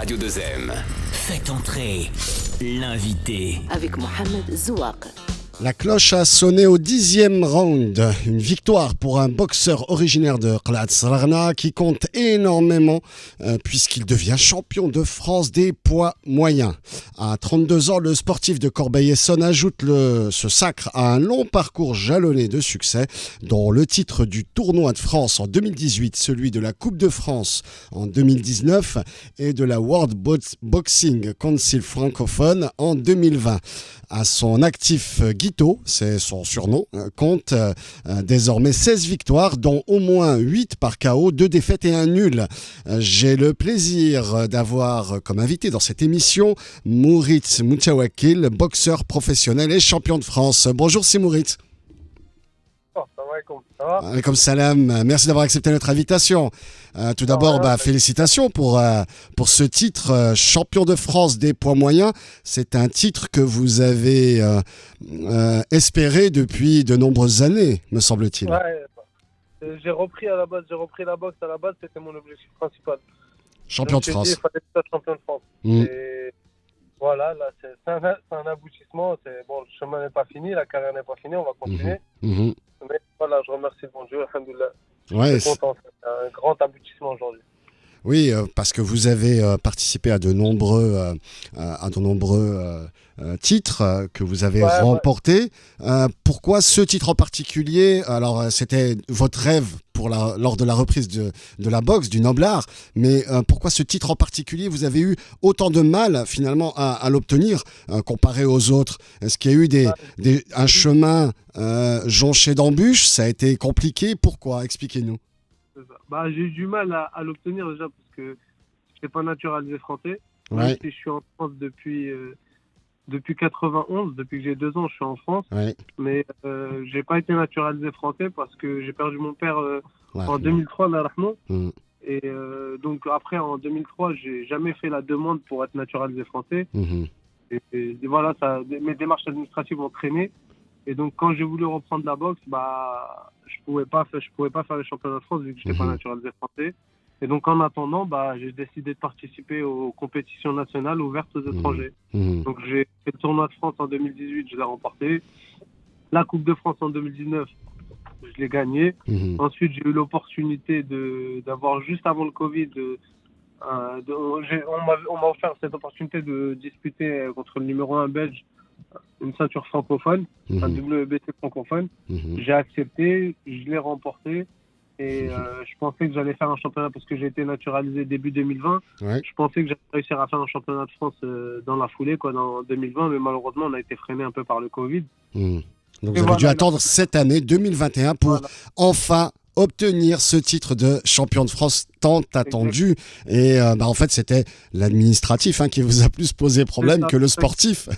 Radio 2M. Faites entrer l'invité. Avec Mohamed Zouak. La cloche a sonné au 10e round. Une victoire pour un boxeur originaire de Qlat Srarna qui compte énormément puisqu'il devient champion de France des poids moyens. À 32 ans, le sportif de Corbeil-Essonnes ajoute ce sacre à un long parcours jalonné de succès, dont le titre du tournoi de France en 2018, celui de la Coupe de France en 2019 et de la World Boxing Council francophone en 2020. À son actif, Guito, c'est son surnom, compte désormais 16 victoires, dont au moins 8 par KO, 2 défaites et un nul. J'ai le plaisir d'avoir comme invité dans cette émission Mourit Moutawakil, boxeur professionnel et champion de France. Bonjour, c'est Mourit. Ça va? Alaikum salam, merci d'avoir accepté notre invitation. Tout d'abord, félicitations pour ce titre, champion de France des poids moyens. C'est un titre que vous avez espéré depuis de nombreuses années, me semble-t-il. Ouais, j'ai repris la boxe à la base, c'était mon objectif principal. Champion de France. Il fallait être champion de France. Et voilà, là, c'est un aboutissement. Bon, le chemin n'est pas fini, la carrière n'est pas finie, on va continuer. Mais voilà, je remercie le bon Dieu, alhamdoulilah. Ouais, je suis content, c'est un grand aboutissement aujourd'hui. Oui, parce que vous avez participé à de nombreux titres que vous avez remportés. Pourquoi ce titre en particulier? Alors, c'était votre rêve lors de la reprise de la boxe, du noble art, mais pourquoi ce titre en particulier? Vous avez eu autant de mal finalement à l'obtenir comparé aux autres. Est-ce qu'il y a eu un chemin jonché d'embûches? Ça a été compliqué? Pourquoi? Expliquez-nous. J'ai eu du mal à l'obtenir déjà parce que je n'étais pas naturalisé français. Ouais. Je suis en France depuis 91, depuis que j'ai 2 ans, je suis en France. Ouais. Mais j'ai pas été naturalisé français parce que j'ai perdu mon père en 2003, là, Et donc après, en 2003, j'ai jamais fait la demande pour être naturalisé français. Et voilà, mes démarches administratives ont traîné. Et donc quand j'ai voulu reprendre la boxe, je pouvais pas faire les championnats de France vu que je n'étais pas naturalisé français. Et donc en attendant, j'ai décidé de participer aux compétitions nationales ouvertes aux étrangers. Donc j'ai fait le tournoi de France en 2018, je l'ai remporté. La Coupe de France en 2019, je l'ai gagné. Ensuite, j'ai eu l'opportunité d'avoir juste avant le Covid, on m'a offert cette opportunité de disputer contre le numéro 1 belge une ceinture francophone, un WBC francophone. J'ai accepté, je l'ai remporté. Et je pensais que j'allais faire un championnat parce que j'ai été naturalisé début 2020. Ouais. Je pensais que j'allais réussir à faire un championnat de France dans la foulée, dans 2020, mais malheureusement, on a été freiné un peu par le Covid. Donc vous avez dû attendre cette année 2021 pour enfin obtenir ce titre de champion de France tant attendu. Et en fait, c'était l'administratif qui vous a plus posé problème que le sportif.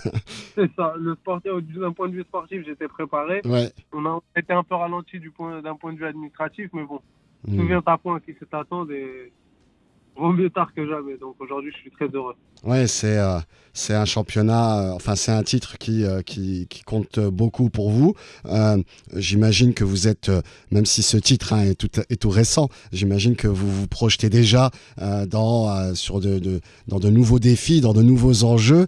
C'est ça. Le sportif, d'un point de vue sportif, j'étais préparé. Ouais. On a été un peu ralenti d'un point de vue administratif, mais bon, souviens-toi à qui c'est attendre et vaut mieux tard que jamais. Donc aujourd'hui, je suis très heureux. Ouais, c'est un championnat, c'est un titre qui compte beaucoup pour vous. J'imagine que vous êtes, même si ce titre est tout récent, j'imagine que vous vous projetez déjà dans de nouveaux défis, dans de nouveaux enjeux.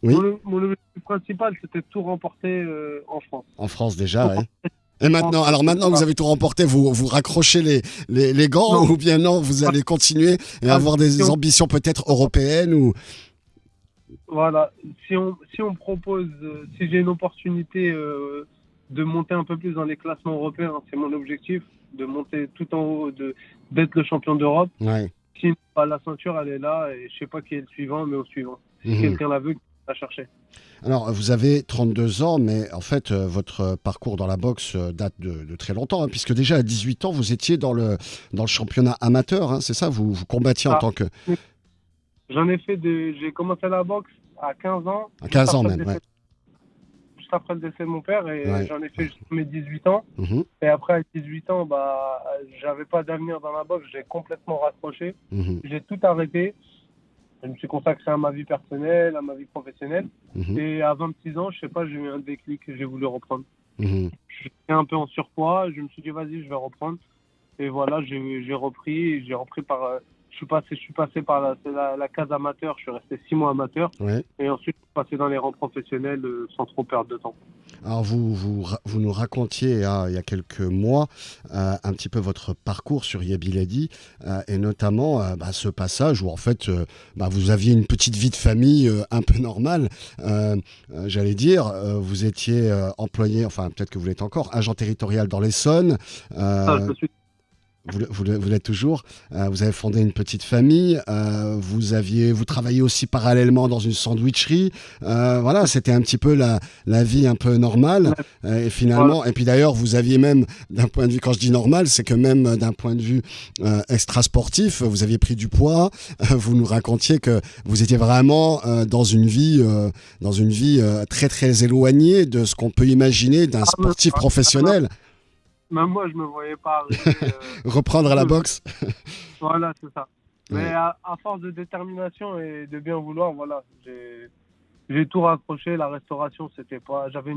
Oui. Mon objectif principal, c'était de tout remporter en France. En France déjà, oui. Et maintenant, que vous avez tout remporté, vous raccrochez les gants ou bien non, vous allez continuer et avoir des ambitions peut-être européennes ou... Voilà, si on me propose, si j'ai une opportunité de monter un peu plus dans les classements européens, c'est mon objectif, de monter tout en haut, d'être le champion d'Europe. Ouais. Si la ceinture, elle est là et je sais pas qui est le suivant, mais au suivant. Si quelqu'un la veut, à chercher. Alors, vous avez 32 ans, mais en fait, votre parcours dans la boxe date de très longtemps, puisque déjà à 18 ans, vous étiez dans le championnat amateur, c'est ça? Vous combattiez en tant que... J'ai commencé la boxe à 15 ans. À 15 ans même, ouais. Juste après le décès de mon père, et j'en ai fait jusqu'à mes 18 ans. Et après, à 18 ans, j'avais pas d'avenir dans la boxe, j'ai complètement raccroché. J'ai tout arrêté. Je me suis consacré à ma vie personnelle, à ma vie professionnelle. Et à 26 ans, je sais pas, j'ai eu un déclic, j'ai voulu reprendre. J'étais un peu en surpoids, je me suis dit, vas-y, je vais reprendre. Et voilà, j'ai repris par... Je je suis passé par la case amateur, je suis resté 6 mois amateur. Ouais. Et ensuite, je suis passé dans les rangs professionnels sans trop perdre de temps. Alors vous nous racontiez il y a quelques mois un petit peu votre parcours sur Yabiladi et notamment ce passage où en fait vous aviez une petite vie de famille un peu normale. J'allais dire, vous étiez employé, enfin peut-être que vous l'êtes encore, agent territorial dans l'Essonne. Je suis Vous l'êtes toujours. Vous avez fondé une petite famille. Vous travaillez aussi parallèlement dans une sandwicherie. Voilà, c'était un petit peu la vie un peu normale. Et finalement, et puis d'ailleurs, vous aviez même, d'un point de vue, quand je dis normal, c'est que même d'un point de vue extra-sportif, vous aviez pris du poids. Vous nous racontiez que vous étiez vraiment dans une vie très très éloignée de ce qu'on peut imaginer d'un sportif professionnel. Même moi, je me voyais pas arriver. Reprendre à la boxe. Voilà, c'est ça. Ouais. Mais à force de détermination et de bien vouloir, voilà, j'ai tout raccroché. La restauration, c'était pas. J'avais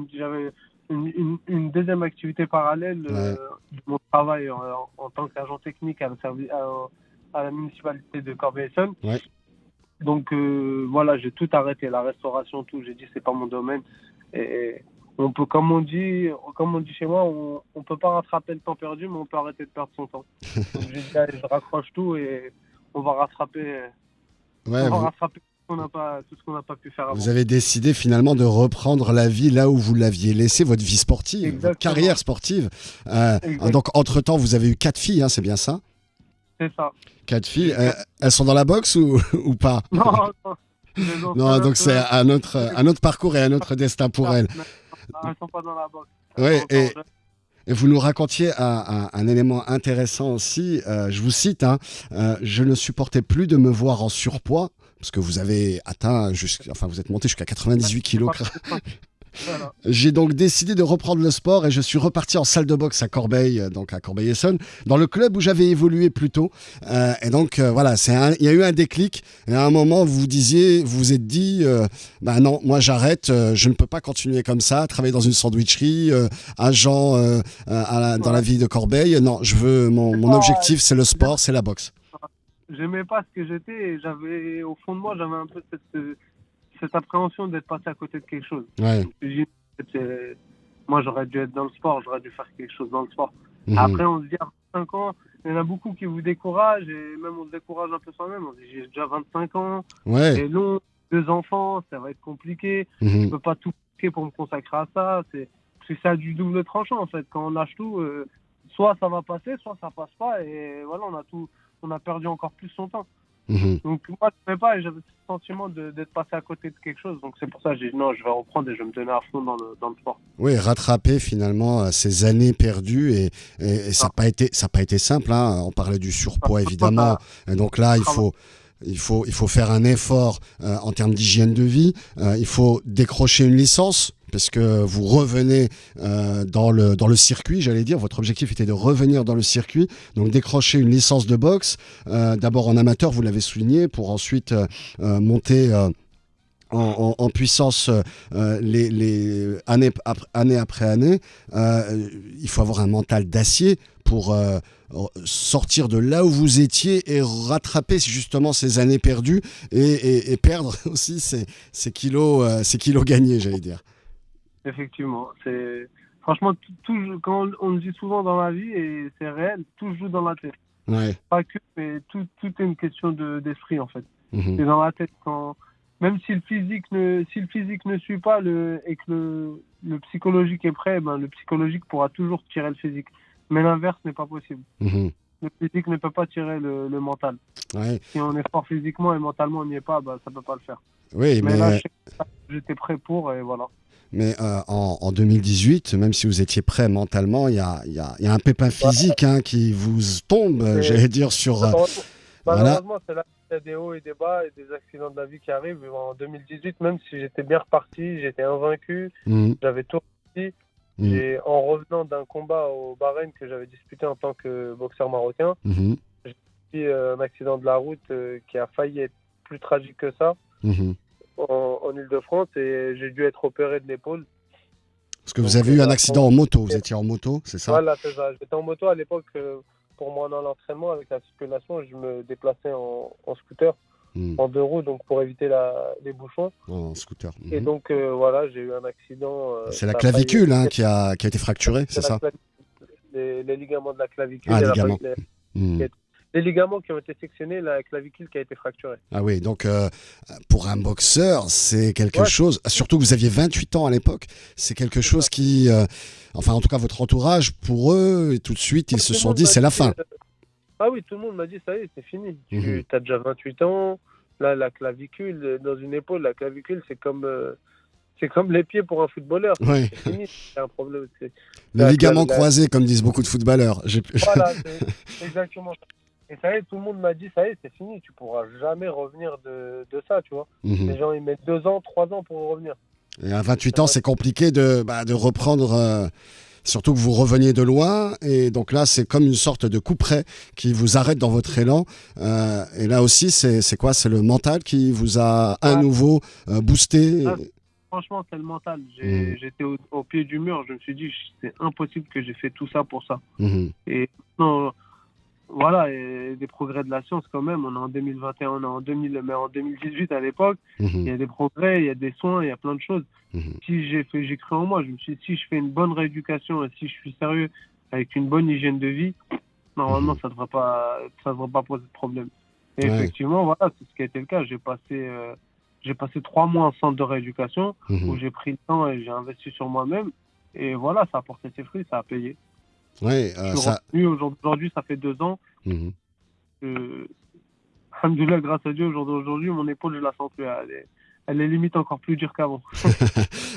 une deuxième activité parallèle de mon travail en tant qu'agent technique à la municipalité de Corbeil-Essonnes. Ouais. Donc voilà, j'ai tout arrêté, la restauration, tout. J'ai dit c'est pas mon domaine. Et on peut, comme on dit chez moi, on peut pas rattraper le temps perdu, mais on peut arrêter de perdre son temps. Donc j'ai dit allez, je raccroche tout et on va rattraper. Rattraper tout ce qu'on n'a pas pu faire avant. Vous avez décidé finalement de reprendre la vie là où vous l'aviez laissé, votre vie sportive, Exactement. Votre carrière sportive. Donc entre-temps, vous avez eu 4 filles, hein, c'est bien ça? C'est ça. 4 filles. Elles sont dans la boxe ou pas? Non. Non, donc c'est un autre parcours et un autre destin pour elles. Elles ne sont pas dans la boxe. Ouais, et vous nous racontiez un élément intéressant aussi, je vous cite, je ne supportais plus de me voir en surpoids, parce que vous avez atteint, vous êtes monté jusqu'à 98 kilos. Voilà. J'ai donc décidé de reprendre le sport et je suis reparti en salle de boxe à Corbeil, donc à Corbeil-Essonnes, dans le club où j'avais évolué plus tôt. Et donc voilà, il y a eu un déclic. Et à un moment, vous vous êtes dit, non, moi j'arrête, je ne peux pas continuer comme ça, travailler dans une sandwicherie, agent dans la ville de Corbeil. Non, mon objectif, c'est le sport, c'est la boxe. J'aimais pas ce que j'étais et au fond de moi, j'avais un peu cette appréhension d'être passé à côté de quelque chose. Ouais. Moi, j'aurais dû être dans le sport, j'aurais dû faire quelque chose dans le sport. Mmh. Après, on se dit à 25 ans, il y en a beaucoup qui vous découragent et même on se décourage un peu soi-même. On se dit, j'ai déjà 25 ans, c'est long, 2 enfants, ça va être compliqué. Je peux pas tout bloquer pour me consacrer à ça. C'est ça du double tranchant en fait. Quand on lâche tout, soit ça va passer, soit ça passe pas et voilà, on a perdu encore plus son temps. Donc moi je ne pas et j'avais ce sentiment d'être passé à côté de quelque chose, donc c'est pour ça que j'ai dit non, je vais reprendre et je vais me donner à fond dans le sport. Oui, rattraper finalement ces années perdues et ça n'a pas été simple, hein. On parlait du surpoids évidemment, et donc là il faut faire un effort en termes d'hygiène de vie, il faut décrocher une licence parce que vous revenez dans le circuit, j'allais dire. Votre objectif était de revenir dans le circuit, donc décrocher une licence de boxe, d'abord en amateur, vous l'avez souligné, pour ensuite monter en puissance les année après année. Il faut avoir un mental d'acier pour sortir de là où vous étiez et rattraper justement ces années perdues et perdre aussi ces kilos gagnés, j'allais dire. Effectivement, franchement tout, quand on le dit souvent dans la vie et c'est réel, tout joue dans la tête. Ouais. Pas que, mais tout est une question d'esprit en fait. C'est dans la tête même si le physique ne suit pas et que le psychologique est prêt, le psychologique pourra toujours tirer le physique. Mais l'inverse n'est pas possible. Le physique ne peut pas tirer le mental. Ouais. Si on est fort physiquement et mentalement on n'y est pas, ça peut pas le faire. Oui, mais là, j'étais prêt pour et voilà. Mais en 2018, même si vous étiez prêt mentalement, il y a un pépin physique qui vous tombe, j'allais dire, sur... Malheureusement, c'est là qu'il y a des hauts et des bas et des accidents de la vie qui arrivent. En 2018, même si j'étais bien reparti, j'étais invaincu, j'avais tout réussi. En revenant d'un combat au Bahreïn que j'avais disputé en tant que boxeur marocain, j'ai eu un accident de la route qui a failli être plus tragique que ça. En Ile-de-France et j'ai dû être opéré de l'épaule. Parce que vous avez eu un accident en moto, vous étiez en moto, c'est ça? Voilà, c'est ça. J'étais en moto à l'époque, pour moi dans l'entraînement, avec la circulation, je me déplaçais en scooter, en 2 roues, donc pour éviter les bouchons. En scooter. Et donc, voilà, j'ai eu un accident. C'est la clavicule qui a été fracturée, c'est ça? Les ligaments de la clavicule. Ah, ligaments. Les ligaments qui ont été sectionnés, la clavicule qui a été fracturée. Ah oui, donc pour un boxeur, c'est quelque chose, surtout que vous aviez 28 ans à l'époque, c'est quelque chose qui, enfin en tout cas votre entourage, pour eux, et tout de suite, ils se sont dit c'est la fin. Ah oui, tout le monde m'a dit ça y est, c'est fini. Tu as déjà 28 ans, là la clavicule, dans une épaule, la clavicule c'est comme les pieds pour un footballeur. Ouais. C'est fini, c'est un problème. Le ligament croisé, comme disent beaucoup de footballeurs. Voilà, c'est exactement ça. Et ça y est, tout le monde m'a dit, ça y est, c'est fini, tu pourras jamais revenir de ça, tu vois. Les gens, ils mettent 2 ans, 3 ans pour revenir. Et à 28 ans, c'est compliqué de reprendre, surtout que vous reveniez de loin. Et donc là, c'est comme une sorte de coup près qui vous arrête dans votre élan. Et là aussi, c'est quoi? C'est le mental qui vous a à nouveau boosté? Franchement, c'est le mental. J'étais au pied du mur, je me suis dit, c'est impossible que j'ai fait tout ça pour ça. Et non... Voilà, et des progrès de la science quand même. On est en 2021, on est en 2018 à l'époque. Il y a des progrès, il y a des soins, il y a plein de choses. Si j'ai cru en moi, je me suis dit, si je fais une bonne rééducation et si je suis sérieux avec une bonne hygiène de vie, normalement, ça devrait pas poser de problème. Et effectivement, voilà, c'est ce qui a été le cas. J'ai passé 3 mois en centre de rééducation où j'ai pris le temps et j'ai investi sur moi-même. Et voilà, ça a porté ses fruits, ça a payé. Ouais, aujourd'hui, ça fait 2 ans. Alhamdoulilah, grâce à Dieu, aujourd'hui, mon épaule, je la sens plus. Elle est limite encore plus dure qu'avant.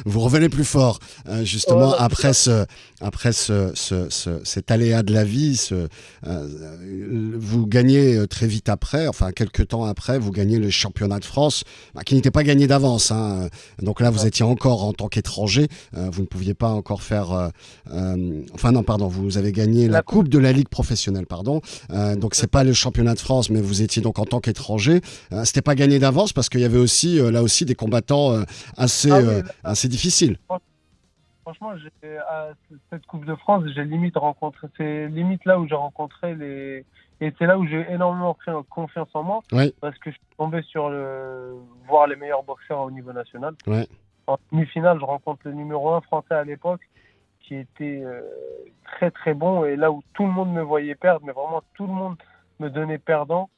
Vous revenez plus fort, justement, après cet aléa de la vie. Vous gagnez très vite après, enfin quelques temps après, vous gagnez le championnat de France, qui n'était pas gagné d'avance. Donc là, vous étiez encore en tant qu'étranger, vous ne pouviez pas encore faire... vous avez gagné la Coupe de la Ligue professionnelle, donc c'est pas le championnat de France, mais vous étiez donc en tant qu'étranger. C'était pas gagné d'avance parce qu'il y avait aussi, là aussi, des combattants assez difficiles. Franchement, à cette Coupe de France, j'ai limite rencontré, c'est limite là où j'ai rencontré et c'est là où j'ai énormément pris confiance en moi, parce que je suis tombé voir les meilleurs boxeurs au niveau national. En demi-finale, je rencontre le numéro 1 français à l'époque, qui était très très bon, et là où tout le monde me voyait perdre, mais vraiment tout le monde me donnait perdant.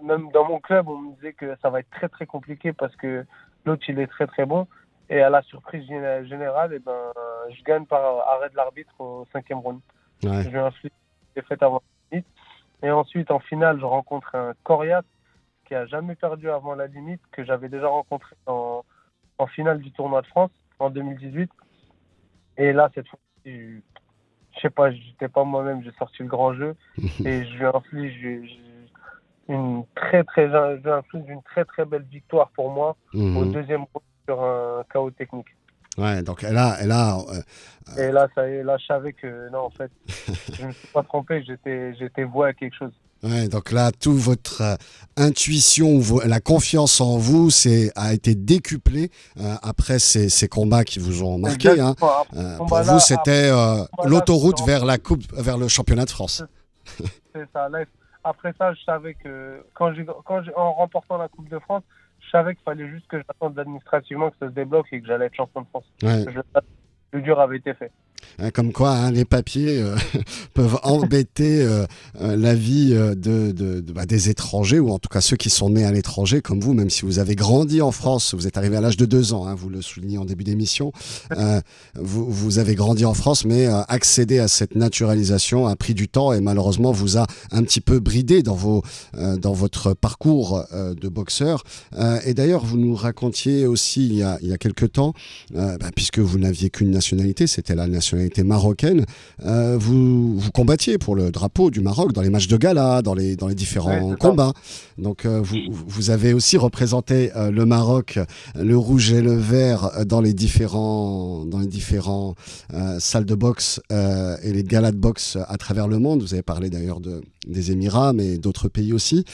Même dans mon club, on me disait que ça va être très très compliqué parce que l'autre il est très très bon. Et à la surprise générale, je gagne par arrêt de l'arbitre au 5e round. J'ai un flip défaite avant la limite. Et ensuite, en finale, je rencontre un Coriat qui a jamais perdu avant la limite, que j'avais déjà rencontré en finale du tournoi de France en 2018. Et là, cette fois, je sais pas, j'étais pas moi-même, j'ai sorti le grand jeu et je lui inflige une très très belle victoire pour moi au 2e round sur un KO technique. Donc et là, ça y est, là, je savais que non, en fait, je ne me suis pas trompé, j'étais voué à quelque chose. Donc là, toute votre intuition, la confiance en vous a été décuplée après ces combats qui vous ont marqué. Pour vous, c'était l'autoroute vers le championnat de France. C'est ça. Là, après ça, je savais que en remportant la Coupe de France, je savais qu'il fallait juste que j'attende administrativement que ça se débloque et que j'allais être champion de France. Le dur avait été fait. Comme quoi, les papiers peuvent embêter la vie des étrangers, ou en tout cas ceux qui sont nés à l'étranger, comme vous, même si vous avez grandi en France. Vous êtes arrivé à l'âge de 2 ans, vous le soulignez en début d'émission. Vous avez grandi en France, mais accéder à cette naturalisation a pris du temps et malheureusement vous a un petit peu bridé dans votre parcours de boxeur. Et d'ailleurs, vous nous racontiez aussi il y a quelques temps, puisque vous n'aviez qu'une nationalité, c'était la nationalité marocaine, vous combattiez pour le drapeau du Maroc dans les matchs de gala, dans les différents combats. Donc vous avez aussi représenté le Maroc, le rouge et le vert dans les différents salles de boxe et les galas de boxe à travers le monde. Vous avez parlé d'ailleurs des Émirats, mais d'autres pays aussi.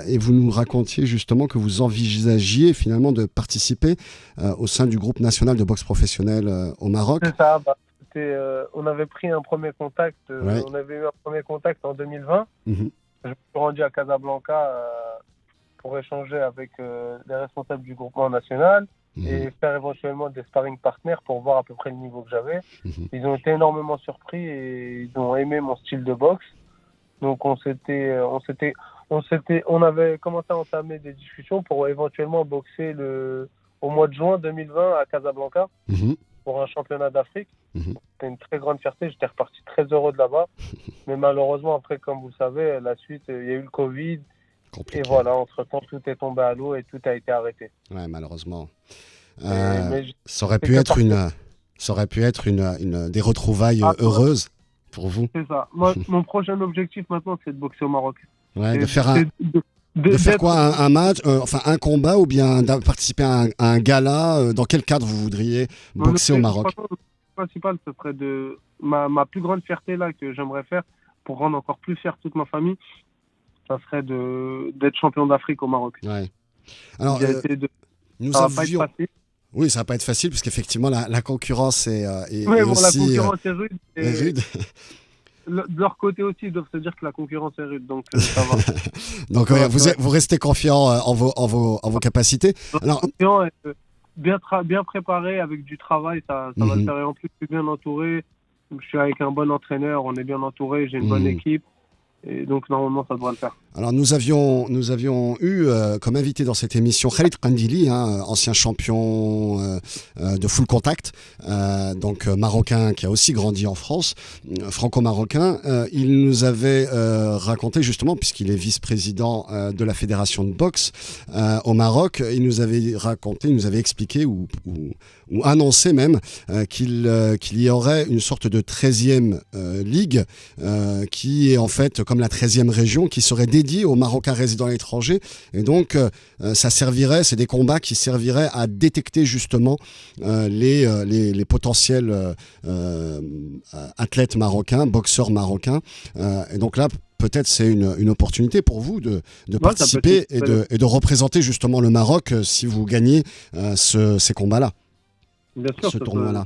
Et vous nous racontiez justement que vous envisagiez finalement de participer au sein du groupe national de boxe professionnelle au Maroc. C'est ça, on avait pris un premier contact. On avait eu un premier contact en 2020. Je me suis rendu à Casablanca pour échanger avec les responsables du groupement national et faire éventuellement des sparring partners pour voir à peu près le niveau que j'avais. Ils ont été énormément surpris et ils ont aimé mon style de boxe. Donc on avait commencé à entamer des discussions pour éventuellement boxer au mois de juin 2020 à Casablanca pour un championnat d'Afrique. C'était une très grande fierté. J'étais reparti très heureux de là-bas. Mais malheureusement, après, comme vous le savez, la suite, il y a eu le Covid. Compliqué. Et voilà, entre-temps, tout est tombé à l'eau et tout a été arrêté. Ouais, malheureusement. Ça aurait pu être des retrouvailles heureuses pour vous. C'est ça. Moi, mon prochain objectif maintenant, c'est de boxer au Maroc. Ouais, de faire quoi, un match, un combat, ou bien de participer à un gala. Dans quel cadre vous voudriez boxer au Maroc? Le principal, ce serait ma plus grande fierté là que j'aimerais faire pour rendre encore plus fier toute ma famille. Ça serait d'être champion d'Afrique au Maroc. Ouais. Alors, oui, ça va pas être facile parce qu'effectivement la concurrence est aussi la concurrence est rude. De leur côté aussi, ils doivent se dire que la concurrence est rude, donc ça va. Donc vous restez confiant en vos capacités. Alors, confiant, bien préparé avec du travail, ça va le faire. Et en plus, je suis bien entouré. Je suis avec un bon entraîneur, on est bien entouré, j'ai une bonne équipe. Et donc, normalement, ça devrait le faire. Alors, nous avions eu comme invité dans cette émission Khalid Kandili, ancien champion de full contact, donc marocain qui a aussi grandi en France, franco-marocain. Il nous avait raconté justement, puisqu'il est vice-président de la fédération de boxe au Maroc, il nous avait expliqué ou annoncé même qu'il y aurait une sorte de 13e ligue qui est en fait comme la 13e région, qui serait dédiée aux Marocains résidant à l'étranger. Et donc, c'est des combats qui serviraient à détecter justement les potentiels athlètes marocains, boxeurs marocains. Et donc là, peut-être c'est une opportunité pour vous de participer et de représenter justement le Maroc si vous gagnez ces combats-là. Bien sûr, ce tournoi-là.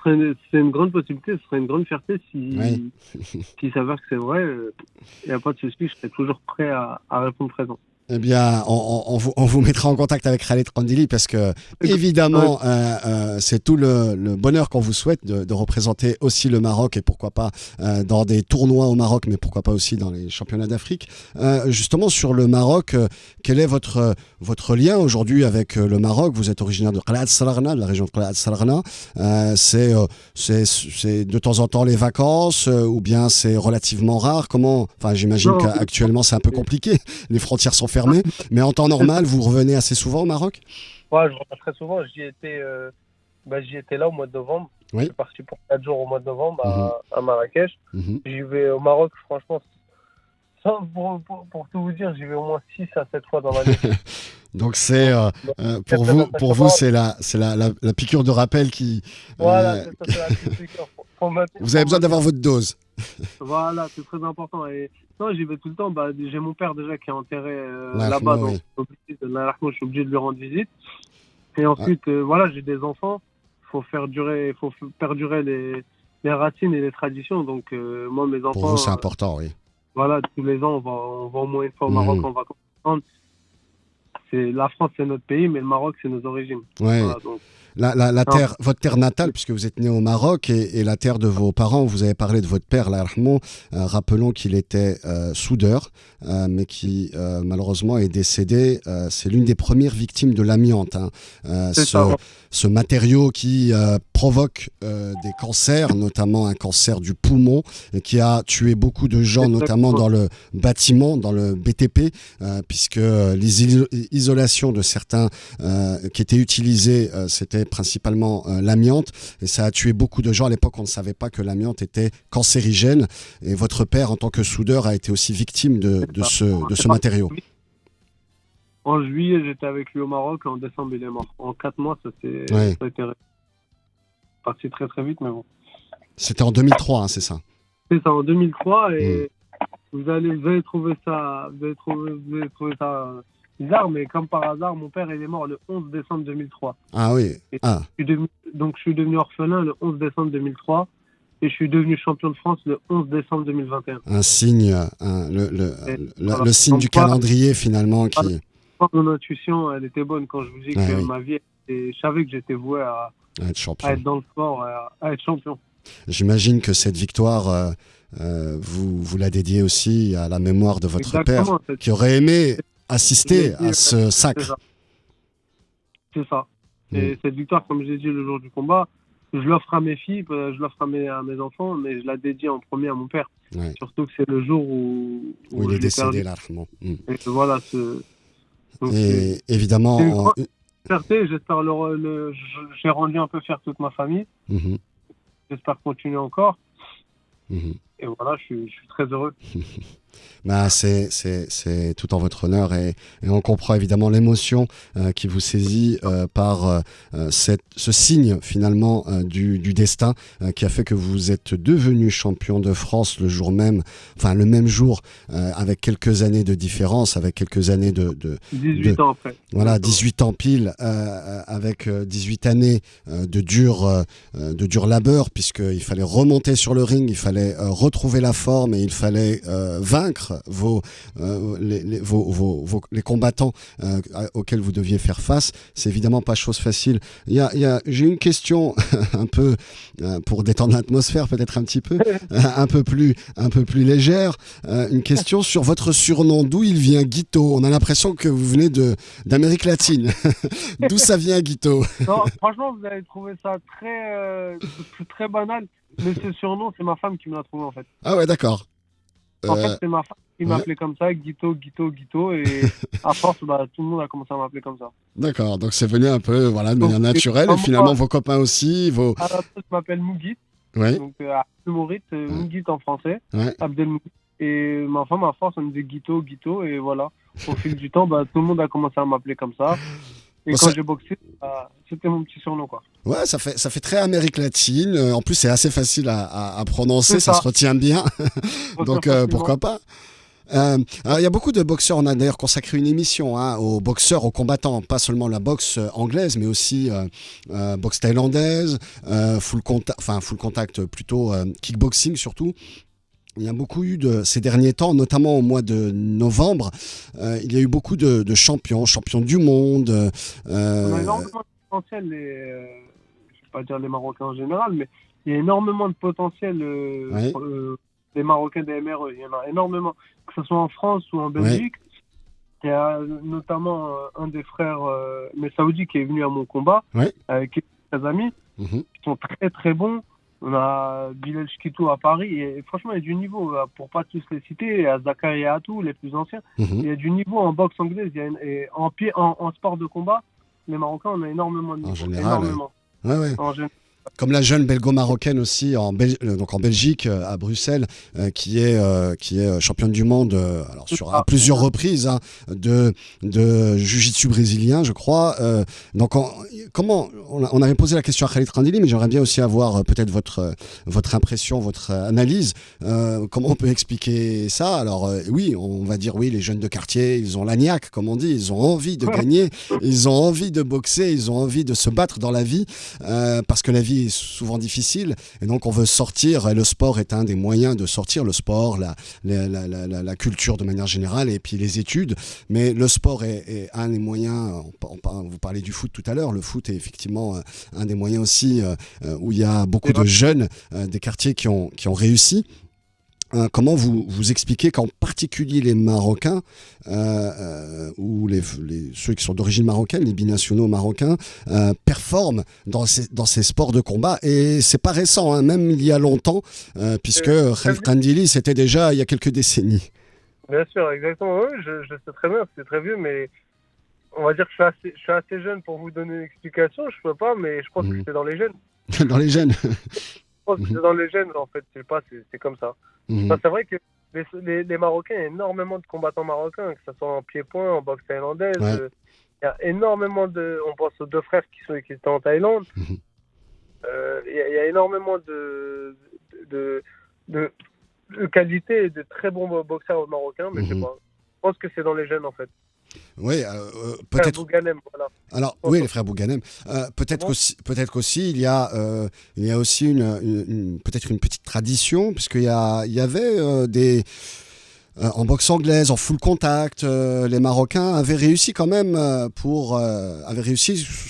C'est une grande possibilité, ce serait une grande fierté si s'avère que c'est vrai. Il n'y a pas de souci, je serai toujours prêt à répondre présent. Eh bien, on vous mettra en contact avec Khalid Kandili parce que, évidemment, c'est tout le bonheur qu'on vous souhaite de représenter aussi le Maroc et pourquoi pas dans des tournois au Maroc, mais pourquoi pas aussi dans les championnats d'Afrique. Justement, sur le Maroc, quel est votre lien aujourd'hui avec le Maroc? Vous êtes originaire de Qla'at Sarghna, de la région de Qla'at Sarghna. C'est de temps en temps les vacances ou bien c'est relativement rare? J'imagine qu'actuellement, c'est un peu compliqué. Les frontières sont fermées. Mais en temps normal, vous revenez assez souvent au Maroc? Ouais, je reviens très souvent. J'y étais là au mois de novembre. Oui. Je suis parti pour 4 jours au mois de novembre à Marrakech. J'y vais au Maroc, franchement, pour tout vous dire, j'y vais au moins 6 à 7 fois dans l'année. Donc c'est pour vous c'est la piqûre de rappel qui. Voilà, c'est la piqûre. Vous avez besoin d'avoir votre dose. Voilà, c'est très important. Et non, j'y vais tout le temps. J'ai mon père déjà qui est enterré là-bas, donc je suis obligé de lui rendre visite. Et ensuite, j'ai des enfants. Il faut perdurer les racines et les traditions. Donc moi, mes enfants. Pour vous, c'est important, oui. Voilà, tous les ans, on va au moins une fois au Maroc en vacances. La France, c'est notre pays, mais le Maroc, c'est nos origines. Ouais. Voilà, donc. Votre terre natale, puisque vous êtes né au Maroc, et la terre de vos parents, vous avez parlé de votre père, Allah yarhamou, rappelons qu'il était soudeur, mais qui malheureusement est décédé. C'est l'une des premières victimes de l'amiante. Ce matériau qui provoque des cancers, notamment un cancer du poumon, et qui a tué beaucoup de gens, notamment dans le bâtiment, dans le BTP, puisque l'isolation de certains qui étaient utilisés, c'était principalement l'amiante, et ça a tué beaucoup de gens. À l'époque, on ne savait pas que l'amiante était cancérigène, et votre père, en tant que soudeur, a été aussi victime de ce matériau. En juillet, j'étais avec lui au Maroc, en décembre, il est mort. En 4 mois, ça a été parti très très vite, mais bon. C'était en 2003, c'est ça? C'est ça, en 2003, et vous allez trouver ça bizarre, mais comme par hasard, mon père il est mort le 11 décembre 2003. Ah oui. Je suis devenu orphelin le 11 décembre 2003 et je suis devenu champion de France le 11 décembre 2021. Un signe, le signe du calendrier finalement qui... Mon intuition, elle était bonne quand je vous dis que ma vie, je savais que j'étais voué à être champion, à être dans le sport, à être champion. J'imagine que cette victoire, vous la dédiez aussi à la mémoire de votre père, qui aurait aimé assister à ce sacre. C'est ça. Et cette victoire, comme je l'ai dit le jour du combat, je l'offre à mes filles, je l'offre à mes enfants, mais je la dédie en premier à mon père. Ouais. Surtout que c'est le jour où il est décédé largement. Et voilà. Donc, et évidemment... C'est une grande fierté, j'espère j'ai rendu un peu fier toute ma famille. J'espère continuer encore. Et voilà, je suis très heureux. C'est tout en votre honneur et on comprend évidemment l'émotion qui vous saisit par ce signe finalement du destin qui a fait que vous êtes devenu champion de France le même jour, avec quelques années de différence, avec quelques années de 18 ans après. Voilà, 18 ans pile, avec 18 années de dur labeur, puisqu'il fallait remonter sur le ring, il fallait retrouver la forme et il fallait vaincre les combattants auxquels vous deviez faire face. C'est évidemment pas chose facile. J'ai une question un peu pour détendre l'atmosphère, peut-être un petit peu, un peu plus légère. Une question sur votre surnom. D'où il vient, Guito? On a l'impression que vous venez d'Amérique latine. D'où ça vient, Guito? Non, franchement, vous avez trouvé ça très banal. Mais ce surnom, c'est ma femme qui me l'a trouvé en fait. Ah ouais, d'accord. En fait, c'est ma femme qui m'appelait comme ça, Guito, et à force, tout le monde a commencé à m'appeler comme ça. D'accord, donc c'est venu un peu de manière naturelle, et finalement vos copains aussi, À la base, je m'appelle Mougit, donc Abdelmourit, Mougit en français, Abdelmourit, et ma femme, à force, elle me disait Guito, et voilà. Au fil du temps, tout le monde a commencé à m'appeler comme ça. Et quand j'ai boxé, c'était mon petit surnom, quoi. Ouais, ça fait très Amérique latine. En plus, c'est assez facile à prononcer, ça se retient bien. Donc, pourquoi pas. Il y a beaucoup de boxeurs, on a d'ailleurs consacré une émission aux boxeurs, aux combattants, pas seulement la boxe anglaise, mais aussi boxe thaïlandaise, full contact plutôt, kickboxing surtout. Il y a beaucoup eu ces derniers temps, notamment au mois de novembre, il y a eu beaucoup de champions du monde. On a énormément de potentiel, je ne vais pas dire les Marocains en général, mais il y a énormément de potentiel. Les Marocains des MRE, il y en a énormément, que ce soit en France ou en Belgique. Il y a notamment un des frères saoudis qui est venu à mon combat, qui est très amis, qui sont très très bons. On a Bilal Chkitou à Paris, et franchement, il y a du niveau, pour pas tous les citer, à Zakari et Atou, les plus anciens. Il y a du niveau en boxe anglaise, et en sport de combat, les Marocains, on a énormément de niveau. En général, en général. Comme la jeune belgo-marocaine aussi donc en Belgique, à Bruxelles, qui est championne du monde à plusieurs reprises de jiu-jitsu brésilien, je crois. Donc on avait posé la question à Khalid Kandili, mais j'aimerais bien aussi avoir peut-être votre impression, votre analyse. Comment on peut expliquer ça? Alors oui, on va dire oui, les jeunes de quartier, ils ont la niaque, comme on dit, ils ont envie de gagner, ils ont envie de boxer, ils ont envie de se battre dans la vie, parce que la vie est souvent difficile, et donc on veut sortir, et le sport est un des moyens de sortir, le sport, la culture de manière générale, et puis les études, mais le sport est un des moyens. Vous parlez du foot tout à l'heure, le foot est effectivement un des moyens aussi où il y a beaucoup de jeunes des quartiers qui ont réussi. Comment vous expliquez qu'en particulier les Marocains ou ceux qui sont d'origine marocaine, les binationaux marocains, performent dans ces sports de combat, et c'est pas récent, même il y a longtemps, puisque Khalid Kandili, c'était déjà il y a quelques décennies. Bien sûr, exactement. Oui, je sais très bien, c'est très vieux, mais on va dire que je suis assez jeune pour vous donner une explication. Je peux pas, mais je pense que c'est dans les gènes. Dans les gènes. Je pense que c'est dans les gènes, en fait. Je sais pas, c'est comme ça. C'est vrai que les Marocains, il y a énormément de combattants marocains, que ce soit en pied-point, en boxe thaïlandaise. Il y a énormément on pense aux deux frères qui étaient en Thaïlande. Il y a énormément de qualité et de très bons boxeurs marocains, mais je sais pas. Je pense que c'est dans les gènes, en fait. Oui, peut-être. Bouganem, voilà. Alors, oui, les frères Bouganem. Peut-être qu'aussi, il y a aussi peut-être une petite tradition, puisqu'il y avait des. En boxe anglaise, en full contact, les Marocains avaient réussi quand même, soit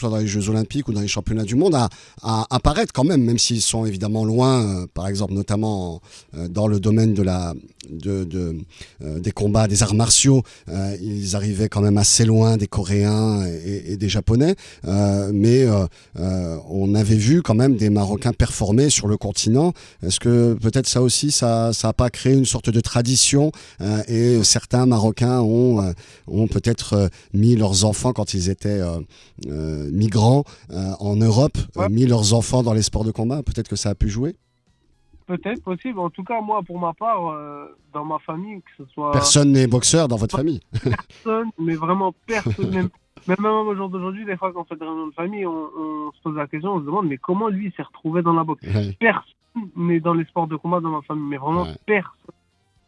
dans les Jeux Olympiques ou dans les Championnats du monde, à apparaître quand même s'ils sont évidemment loin, par exemple, notamment dans le domaine des combats, des arts martiaux, ils arrivaient quand même assez loin des Coréens et des Japonais, mais on avait vu quand même des Marocains performer sur le continent. Est-ce que peut-être ça aussi, ça n'a pas créé une sorte de tradition? Et certains Marocains ont peut-être mis leurs enfants, quand ils étaient migrants en Europe, mis leurs enfants dans les sports de combat. Peut-être que ça a pu jouer? Peut-être, possible. En tout cas, moi, pour ma part, dans ma famille, que ce soit... Personne n'est boxeur dans votre famille? Personne, mais vraiment personne. Même au jour d'aujourd'hui, des fois, quand on fait des réunions de famille, on se pose la question, on se demande, mais comment lui il s'est retrouvé dans la boxe? Personne n'est dans les sports de combat dans ma famille, mais vraiment personne.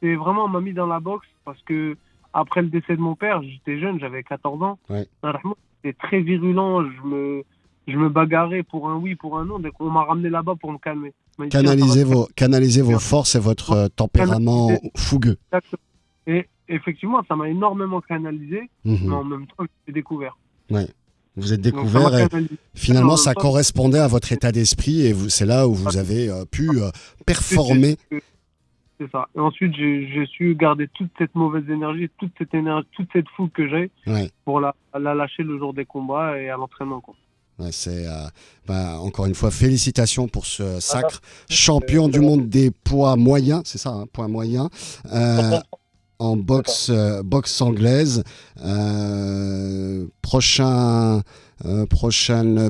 C'est vraiment, on m'a mis dans la boxe parce que après le décès de mon père, j'étais jeune, j'avais 14 ans. C'était très virulent, je me bagarrais pour un oui, pour un non. Donc on m'a ramené là-bas pour me calmer. Canaliser vos forces et votre tempérament fougueux. Et effectivement, ça m'a énormément canalisé, mais en même temps, j'ai découvert. Ouais. Vous êtes découvert et finalement, ça correspondait à votre état d'esprit et c'est là où vous avez pu performer. C'est ça. Et ensuite, j'ai su garder toute cette mauvaise énergie, toute cette fougue que j'ai pour la lâcher le jour des combats et à l'entraînement, quoi. C'est encore une fois, félicitations pour ce sacre champion du monde des poids moyens, c'est ça, poids moyens, en boxe anglaise. Prochaine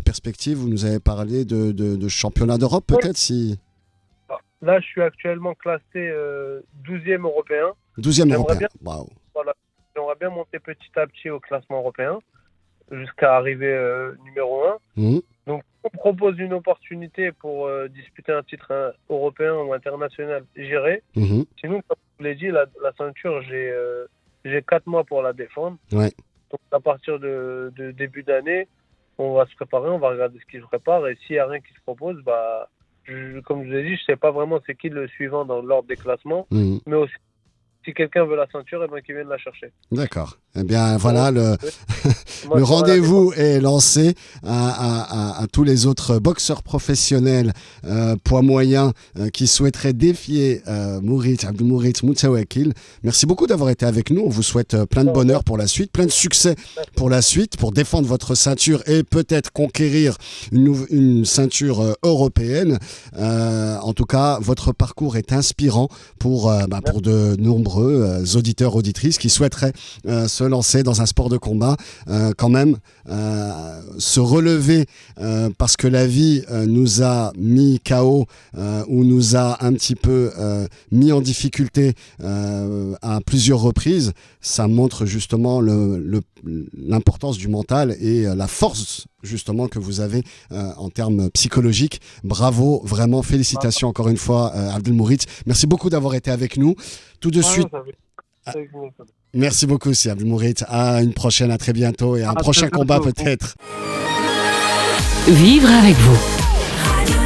perspective, vous nous avez parlé de championnat d'Europe, peut-être si... Là, je suis actuellement classé 12e européen. 12e européen, waouh. Voilà. J'aimerais bien monter petit à petit au classement européen jusqu'à arriver numéro 1. Donc, on me propose une opportunité pour disputer un titre européen ou international, j'irai. Sinon, comme je vous l'ai dit, la ceinture, j'ai 4 mois pour la défendre. Donc, à partir de début d'année, on va se préparer, on va regarder ce qui se prépare. Et s'il n'y a rien qui se propose, comme je vous ai dit, je ne sais pas vraiment c'est qui le suivant dans l'ordre des classements, mais aussi si quelqu'un veut la ceinture, qu'il vienne la chercher. D'accord. Eh bien, voilà, le rendez-vous est lancé à tous les autres boxeurs professionnels poids moyen qui souhaiteraient défier Abdelmourit Moutawakil. Merci beaucoup d'avoir été avec nous. On vous souhaite plein de bonheur pour la suite, plein de succès pour la suite, pour défendre votre ceinture et peut-être conquérir une ceinture européenne. En tout cas, votre parcours est inspirant pour de nombreux auditeurs, auditrices qui souhaiteraient se lancer dans un sport de combat, quand même se relever parce que la vie nous a mis KO ou nous a un petit peu mis en difficulté à plusieurs reprises. Ça montre justement l'importance du mental et la force justement que vous avez en termes psychologiques. Bravo, vraiment, félicitations encore une fois Abdelmourit. Merci beaucoup d'avoir été avec nous. Tout de suite. Merci beaucoup, c'est Abdelmourit. À une prochaine, à très bientôt et à un prochain combat peut-être. Vivre avec vous.